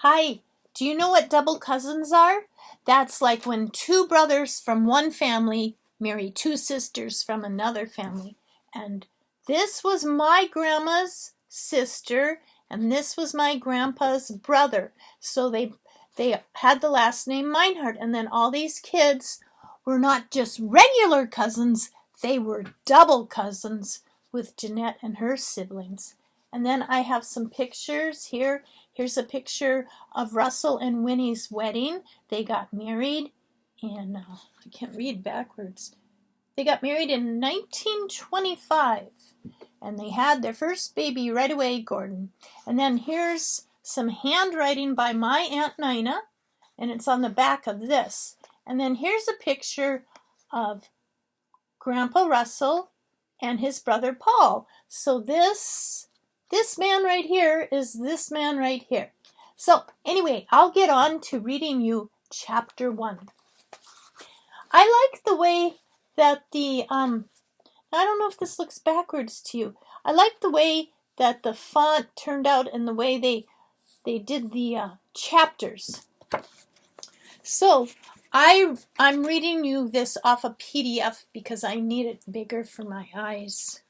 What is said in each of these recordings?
Hi, do you know what double cousins are? That's like when two brothers from one family marry two sisters from another family. And this was my grandma's sister, and this was my grandpa's brother. So they had the last name Meinhardt, and then all these kids were not just regular cousins, they were double cousins with Jeanette and her siblings. And then I have some pictures here. Here's a picture of Russell and Winnie's wedding. They got married in, I can't read backwards. They got married in 1925, and they had their first baby right away, Gordon. And then here's some handwriting by my Aunt Nina, and it's on the back of this. And then here's a picture of Grandpa Russell and his brother Paul. So this man right here is this man right here. So anyway, I'll get on to reading you chapter 1. I like the way that I don't know if this looks backwards to you. I like the way that the font turned out and the way they did the chapters. So I'm reading you this off a PDF because I need it bigger for my eyes.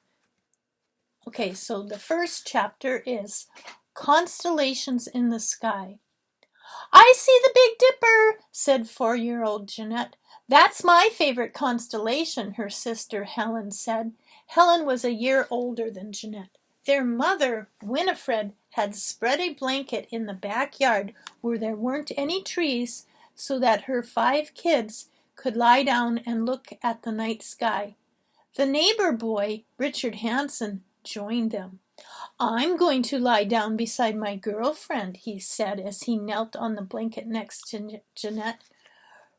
Okay, so the first chapter is Constellations in the Sky. I see the Big Dipper, said 4-year-old Jeanette. That's my favorite constellation, her sister Helen said. Helen was a year older than Jeanette. Their mother, Winifred, had spread a blanket in the backyard where there weren't any trees so that her 5 kids could lie down and look at the night sky. The neighbor boy, Richard Hansen, joined them. I'm going to lie down beside my girlfriend, he said as he knelt on the blanket next to Jeanette.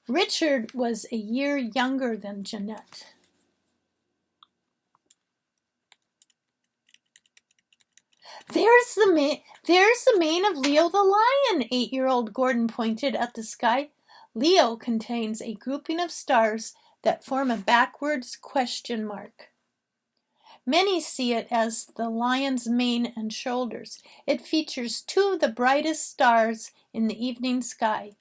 Richard was a year younger than Jeanette. There's the mane of Leo the lion, 8-year-old Gordon pointed at the sky. Leo contains a grouping of stars that form a backwards question mark. Many see it as the lion's mane and shoulders. It features 2 of the brightest stars in the evening sky.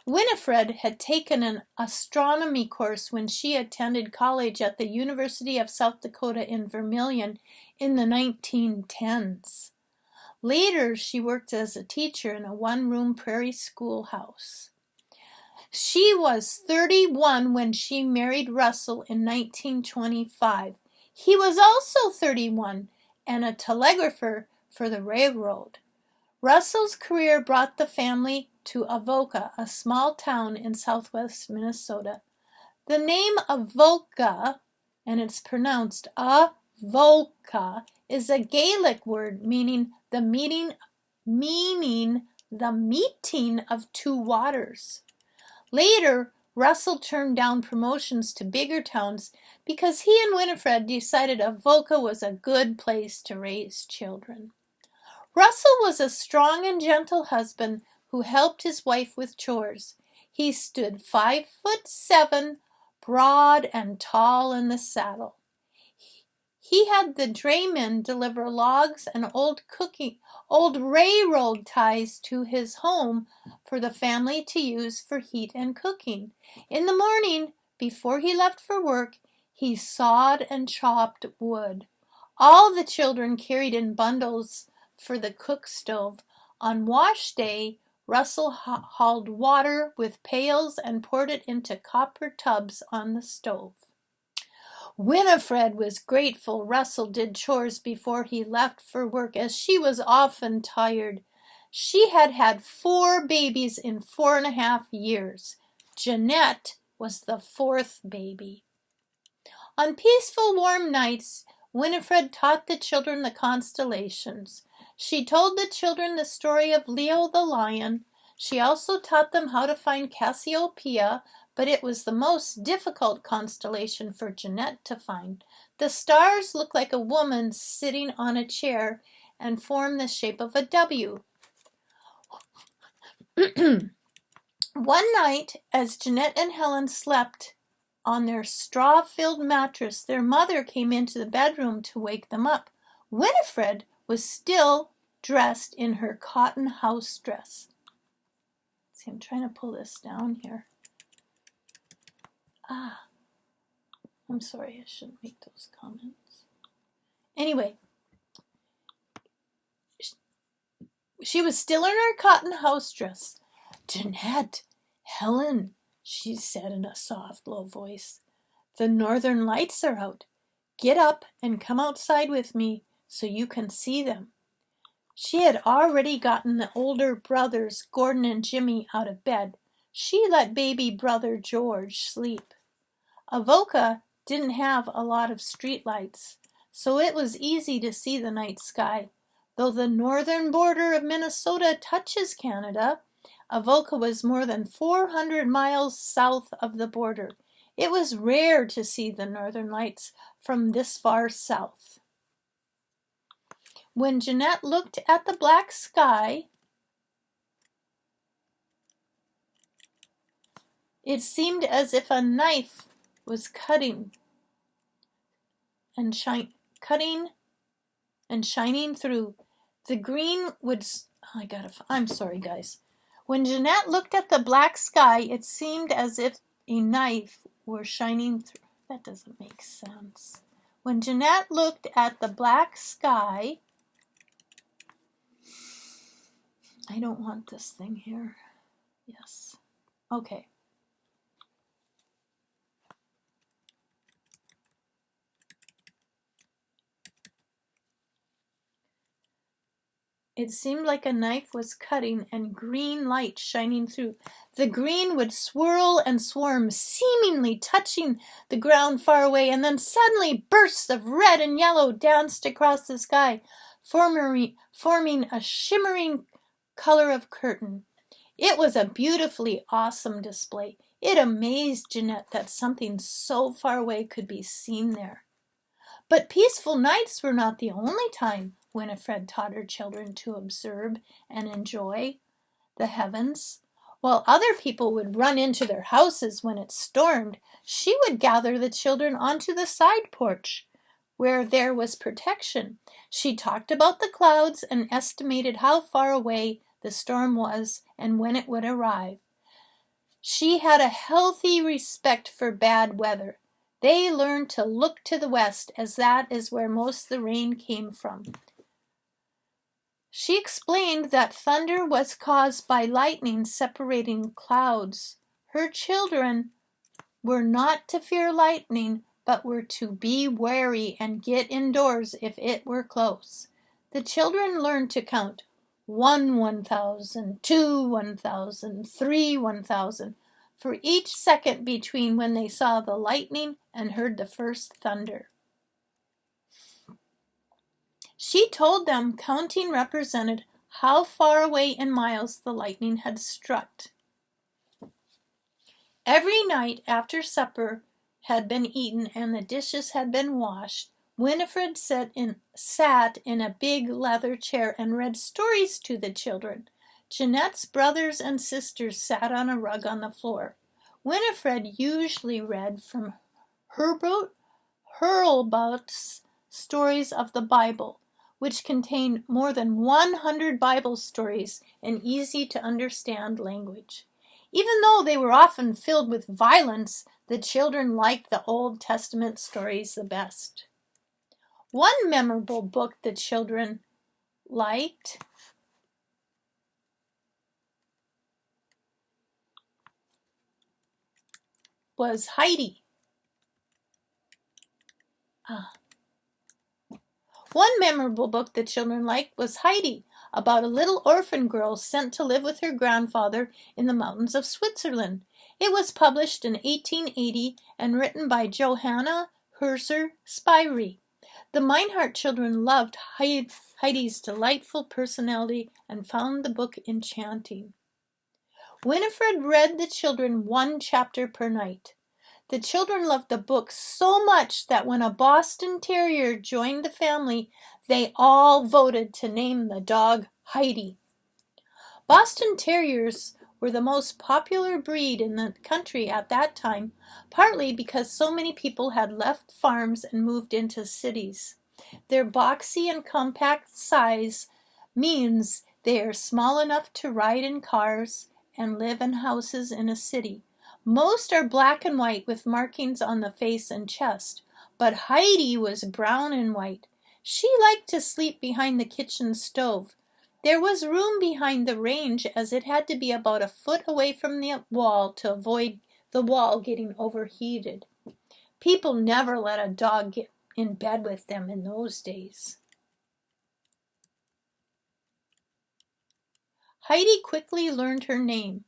Winifred had taken an astronomy course when she attended college at the University of South Dakota in Vermilion in the 1910s. Later, she worked as a teacher in a one-room prairie schoolhouse. She was 31 when she married Russell in 1925. He was also 31 and a telegrapher for the railroad. Russell's career brought the family to Avoca, a small town in southwest Minnesota. The name Avoca, and it's pronounced Avoca, is a Gaelic word meaning the meeting of 2 waters. Later, Russell turned down promotions to bigger towns because he and Winifred decided Avoca was a good place to raise children. Russell was a strong and gentle husband who helped his wife with chores. He stood 5'7", broad and tall in the saddle. He had the draymen deliver logs and old railroad ties to his home for the family to use for heat and cooking. In the morning, before he left for work, he sawed and chopped wood. All the children carried in bundles for the cook stove. On wash day, Russell hauled water with pails and poured it into copper tubs on the stove. Winifred was grateful Russell did chores before he left for work, as she was often tired. She had had 4 babies in 4.5 years. Jeanette was the 4th baby. On peaceful, warm nights, Winifred taught the children the constellations. She told the children the story of Leo the lion. She also taught them how to find Cassiopeia, but it was the most difficult constellation for Jeanette to find. The stars look like a woman sitting on a chair and form the shape of a W. One night, as Jeanette and Helen slept on their straw-filled mattress, their mother came into the bedroom to wake them up. Winifred was still dressed in her cotton house dress. See, I'm trying to pull this down here. I'm sorry, I shouldn't make those comments. Anyway, she was still in her cotton house dress. Jeanette, Helen, she said in a soft, low voice, the northern lights are out. Get up and come outside with me so you can see them. She had already gotten the older brothers, Gordon and Jimmy, out of bed. She let baby brother George sleep. Avoca didn't have a lot of street lights, so it was easy to see the night sky. Though the northern border of Minnesota touches Canada, Avoca was more than 400 miles south of the border. It was rare to see the northern lights from this far south. When Jeanette looked at the black sky, it seemed as if a knife was cutting and shining through. The green would... I'm sorry, guys. When Jeanette looked at the black sky, it seemed as if a knife were shining through. That doesn't make sense. When Jeanette looked at the black sky... I don't want this thing here. Yes. Okay. It seemed like a knife was cutting and green light shining through. The green would swirl and swarm, seemingly touching the ground far away, and then suddenly bursts of red and yellow danced across the sky, forming a shimmering color of curtain. It was a beautifully awesome display. It amazed Jeanette that something so far away could be seen there. But peaceful nights were not the only time Winifred taught her children to observe and enjoy the heavens. While other people would run into their houses when it stormed, she would gather the children onto the side porch where there was protection. She talked about the clouds and estimated how far away the storm was and when it would arrive. She had a healthy respect for bad weather. They learned to look to the west, as that is where most of the rain came from. She explained that thunder was caused by lightning separating clouds. Her children were not to fear lightning, but were to be wary and get indoors if it were close. The children learned to count 1 1,000, 2 1,000, 3 1,000 for each second between when they saw the lightning and heard the first thunder. She told them counting represented how far away in miles the lightning had struck. Every night after supper had been eaten and the dishes had been washed, Winifred sat in a big leather chair and read stories to the children. Jeanette's brothers and sisters sat on a rug on the floor. Winifred usually read from Herbert Hurlbut's stories of the Bible, which contained more than 100 Bible stories in easy-to-understand language. Even though they were often filled with violence, the children liked the Old Testament stories the best. One memorable book the children liked was Heidi. One memorable book the children liked was Heidi, about a little orphan girl sent to live with her grandfather in the mountains of Switzerland. It was published in 1880 and written by Johanna Herzer Spyri. The Meinhardt children loved Heidi's delightful personality and found the book enchanting. Winifred read the children 1 chapter per night. The children loved the book so much that when a Boston Terrier joined the family, they all voted to name the dog Heidi. Boston Terriers were the most popular breed in the country at that time, partly because so many people had left farms and moved into cities. Their boxy and compact size means they are small enough to ride in cars and live in houses in a city. Most are black and white with markings on the face and chest, but Heidi was brown and white. She liked to sleep behind the kitchen stove. There was room behind the range, as it had to be about a foot away from the wall to avoid the wall getting overheated. People never let a dog get in bed with them in those days. Heidi quickly learned her name.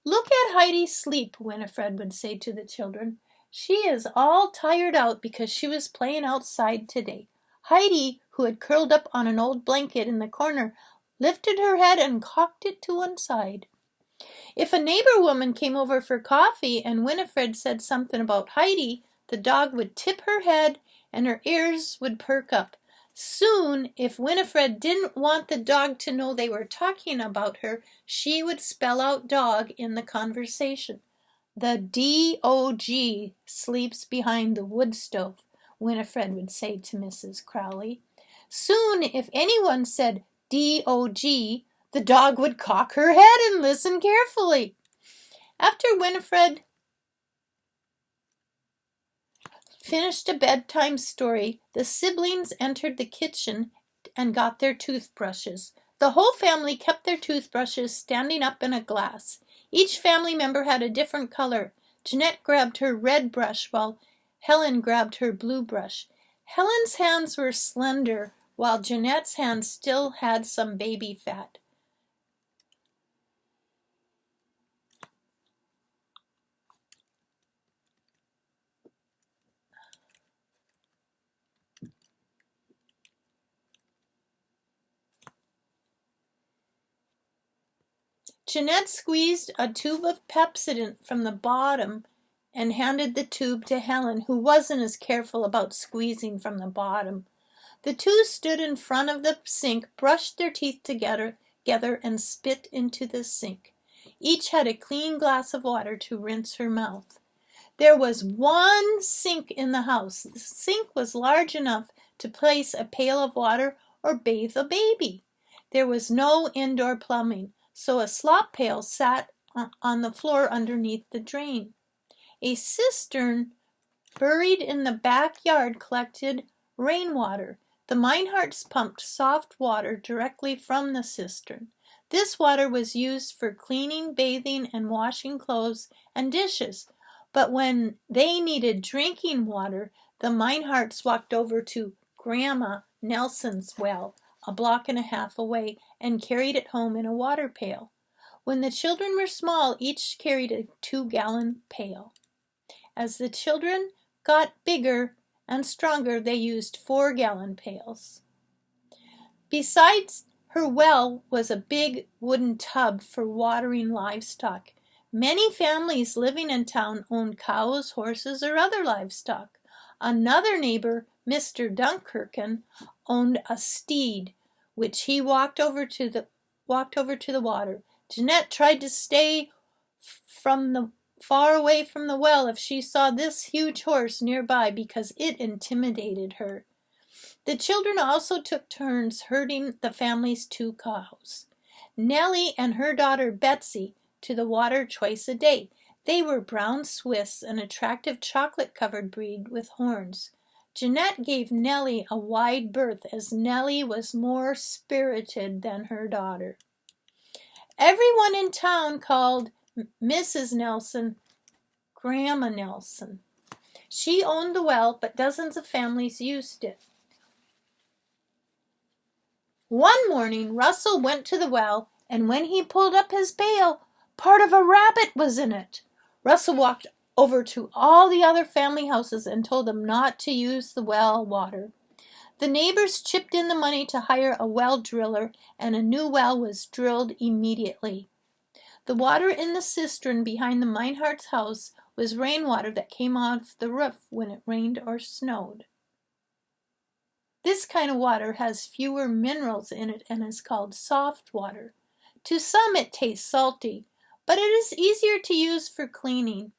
"Look at Heidi sleep," Winifred would say to the children. "She is all tired out because she was playing outside today." Heidi, who had curled up on an old blanket in the corner, lifted her head and cocked it to one side. If a neighbor woman came over for coffee and Winifred said something about Heidi, the dog would tip her head and her ears would perk up. Soon, if Winifred didn't want the dog to know they were talking about her, she would spell out dog in the conversation. "The D-O-G sleeps behind the wood stove," Winifred would say to Mrs. Crowley. Soon, if anyone said D-O-G, the dog would cock her head and listen carefully. After Winifred finished a bedtime story, the siblings entered the kitchen and got their toothbrushes. The whole family kept their toothbrushes standing up in a glass. Each family member had a different color. Jeanette grabbed her red brush while Helen grabbed her blue brush. Helen's hands were slender, while Jeanette's hands still had some baby fat. Jeanette squeezed a tube of Pepsodent from the bottom and handed the tube to Helen, who wasn't as careful about squeezing from the bottom. The two stood in front of the sink, brushed their teeth together, and spit into the sink. Each had a clean glass of water to rinse her mouth. There was one sink in the house. The sink was large enough to place a pail of water or bathe a baby. There was no indoor plumbing, so a slop pail sat on the floor underneath the drain. A cistern buried in the backyard collected rainwater. The Meinhardts pumped soft water directly from the cistern. This water was used for cleaning, bathing, and washing clothes and dishes. But when they needed drinking water, the Meinhardts walked over to Grandma Nelson's well, a block and a half away, and carried it home in a water pail. When the children were small, each carried a 2-gallon pail. As the children got bigger and stronger, they used 4-gallon pails. Besides her well was a big wooden tub for watering livestock. Many families living in town owned cows, horses, or other livestock. Another neighbor, Mr. Dunkirken, owned a steed, which he walked over to the water. Jeanette tried to stay far away from the well if she saw this huge horse nearby because it intimidated her. The children also took turns herding the family's 2 cows. Nellie and her daughter Betsy to the water twice a day. They were brown Swiss, an attractive chocolate-covered breed with horns. Jeanette gave Nellie a wide berth as Nellie was more spirited than her daughter. Everyone in town called Mrs. Nelson Grandma Nelson. She owned the well, but dozens of families used it. One morning, Russell went to the well, and when he pulled up his pail, part of a rabbit was in it. Russell walked over to all the other family houses and told them not to use the well water. The neighbors chipped in the money to hire a well driller, and a new well was drilled immediately. The water in the cistern behind the Meinhardt's house was rainwater that came off the roof when it rained or snowed. This kind of water has fewer minerals in it and is called soft water. To some it tastes salty, but it is easier to use for cleaning.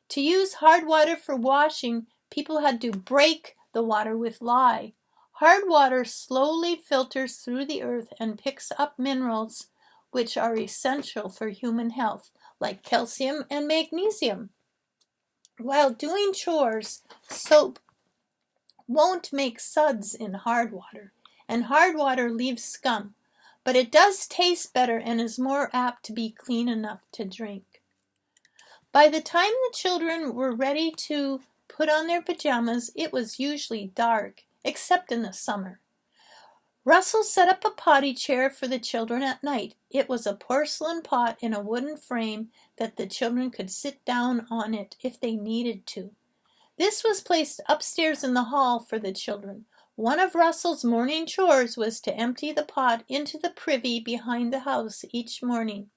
To use hard water for washing, people had to break the water with lye. Hard water slowly filters through the earth and picks up minerals which are essential for human health, like calcium and magnesium. While doing chores, soap won't make suds in hard water, and hard water leaves scum, but it does taste better and is more apt to be clean enough to drink. By the time the children were ready to put on their pajamas, it was usually dark, except in the summer. Russell set up a potty chair for the children at night. It was a porcelain pot in a wooden frame that the children could sit down on it if they needed to. This was placed upstairs in the hall for the children. One of Russell's morning chores was to empty the pot into the privy behind the house each morning.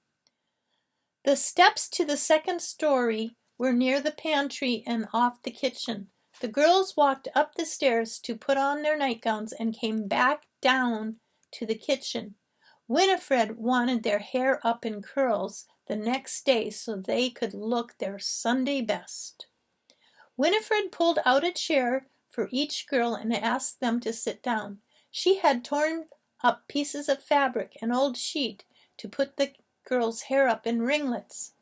The steps to the second story were near the pantry and off the kitchen. The girls walked up the stairs to put on their nightgowns and came back down to the kitchen. Winifred wanted their hair up in curls the next day so they could look their Sunday best. Winifred pulled out a chair for each girl and asked them to sit down. She had torn up pieces of fabric, an old sheet, to put the girls' hair up in ringlets.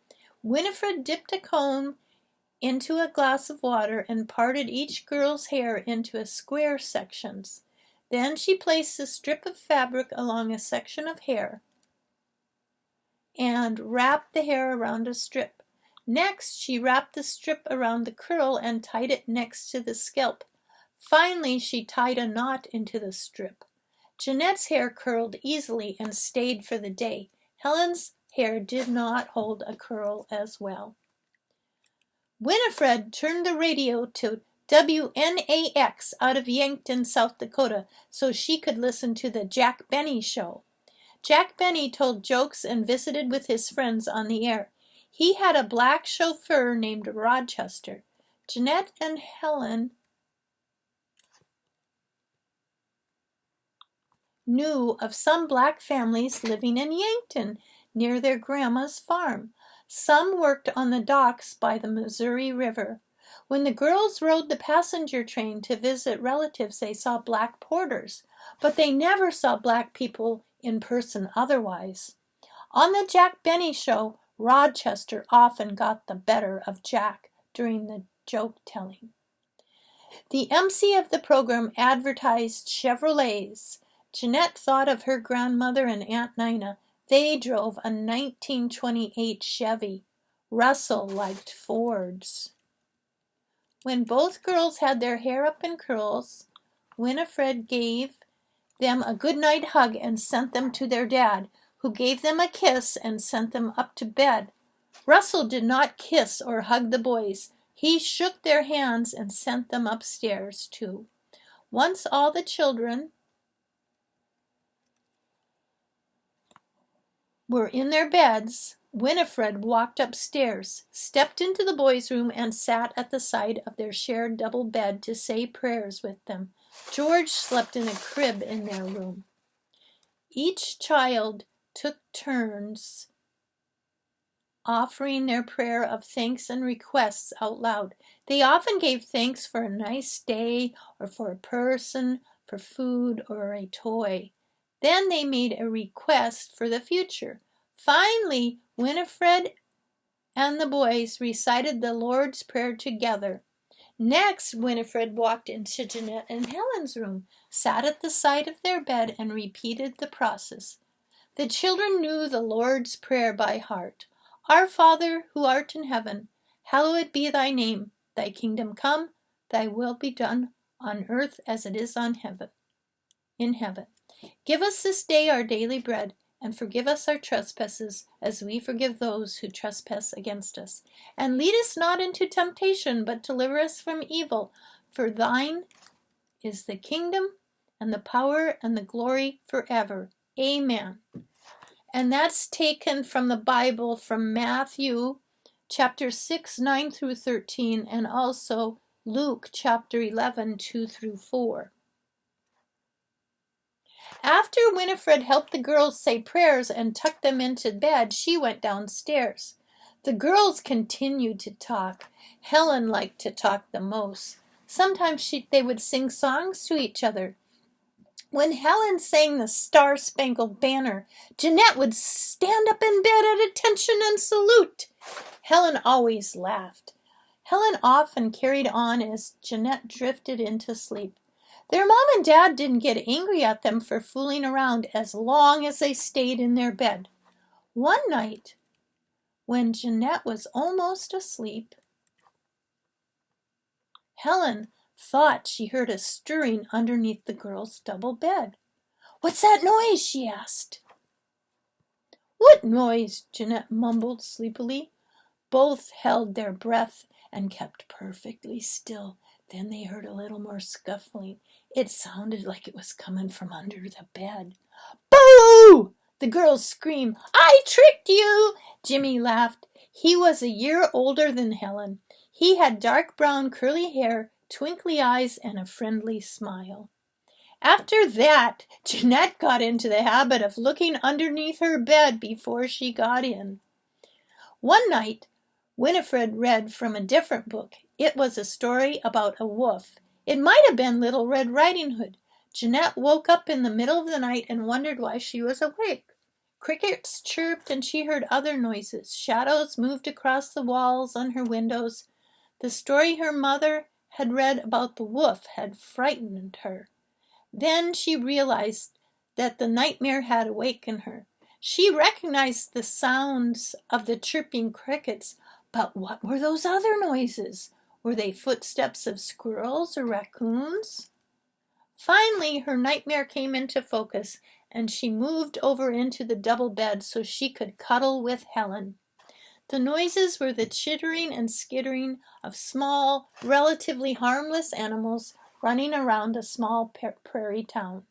Winifred dipped a comb into a glass of water and parted each girl's hair into square sections. Then she placed a strip of fabric along a section of hair and wrapped the hair around a strip. Next, she wrapped the strip around the curl and tied it next to the scalp. Finally, she tied a knot into the strip. Jeanette's hair curled easily and stayed for the day. Helen's hair did not hold a curl as well. Winifred turned the radio to WNAX out of Yankton, South Dakota, so she could listen to the Jack Benny Show. Jack Benny told jokes and visited with his friends on the air. He had a black chauffeur named Rochester. Jeanette and Helen knew of some black families living in Yankton near their grandma's farm. Some worked on the docks by the Missouri River. When the girls rode the passenger train to visit relatives, they saw black porters, but they never saw black people in person otherwise. On the Jack Benny Show, Rochester often got the better of Jack during the joke-telling. The MC of the program advertised Chevrolets. Jeanette thought of her grandmother and Aunt Nina. They drove a 1928 Chevy. Russell liked Fords. When both girls had their hair up in curls, Winifred gave them a good-night hug and sent them to their dad, who gave them a kiss and sent them up to bed. Russell did not kiss or hug the boys. He shook their hands and sent them upstairs, too. Once all the children were in their beds, Winifred walked upstairs, stepped into the boys' room, and sat at the side of their shared double bed to say prayers with them. George slept in a crib in their room. Each child took turns offering their prayer of thanks and requests out loud. They often gave thanks for a nice day or for a person, for food or a toy. Then they made a request for the future. Finally, Winifred and the boys recited the Lord's Prayer together. Next, Winifred walked into Jeanette and Helen's room, sat at the side of their bed, and repeated the process. The children knew the Lord's Prayer by heart. Our Father, who art in heaven, hallowed be thy name. Thy kingdom come, thy will be done on earth as it is in heaven. Give us this day our daily bread, and forgive us our trespasses, as we forgive those who trespass against us. And lead us not into temptation, but deliver us from evil. For thine is the kingdom, and the power, and the glory forever. Amen. And that's taken from the Bible, from Matthew chapter 6, 9 through 13, and also Luke chapter 11, 2 through 4. After Winifred helped the girls say prayers and tucked them into bed, she went downstairs. The girls continued to talk. Helen liked to talk the most. Sometimes they would sing songs to each other. When Helen sang the Star-Spangled Banner, Jeanette would stand up in bed at attention and salute. Helen always laughed. Helen often carried on as Jeanette drifted into sleep. Their mom and dad didn't get angry at them for fooling around as long as they stayed in their bed. One night, when Jeanette was almost asleep, Helen thought she heard a stirring underneath the girls' double bed. "What's that noise?" she asked. "What noise?" Jeanette mumbled sleepily. Both held their breath and kept perfectly still. Then they heard a little more scuffling. It sounded like it was coming from under the bed. "Boo!" the girls screamed. "I tricked you!" Jimmy laughed. He was a year older than Helen. He had dark brown curly hair, twinkly eyes, and a friendly smile. After that, Jeanette got into the habit of looking underneath her bed before she got in. One night, Winifred read from a different book. It was a story about a wolf. It might have been Little Red Riding Hood. Jeanette woke up in the middle of the night and wondered why she was awake. Crickets chirped and she heard other noises. Shadows moved across the walls on her windows. The story her mother had read about the wolf had frightened her. Then she realized that the nightmare had awakened her. She recognized the sounds of the chirping crickets, but what were those other noises? Were they footsteps of squirrels or raccoons? Finally, her nightmare came into focus, and she moved over into the double bed so she could cuddle with Helen. The noises were the chittering and skittering of small, relatively harmless animals running around a small prairie town.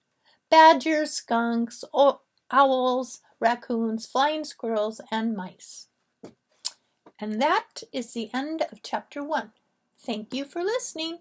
Badgers, skunks, owls, raccoons, flying squirrels, and mice. And that is the end of chapter 1. Thank you for listening.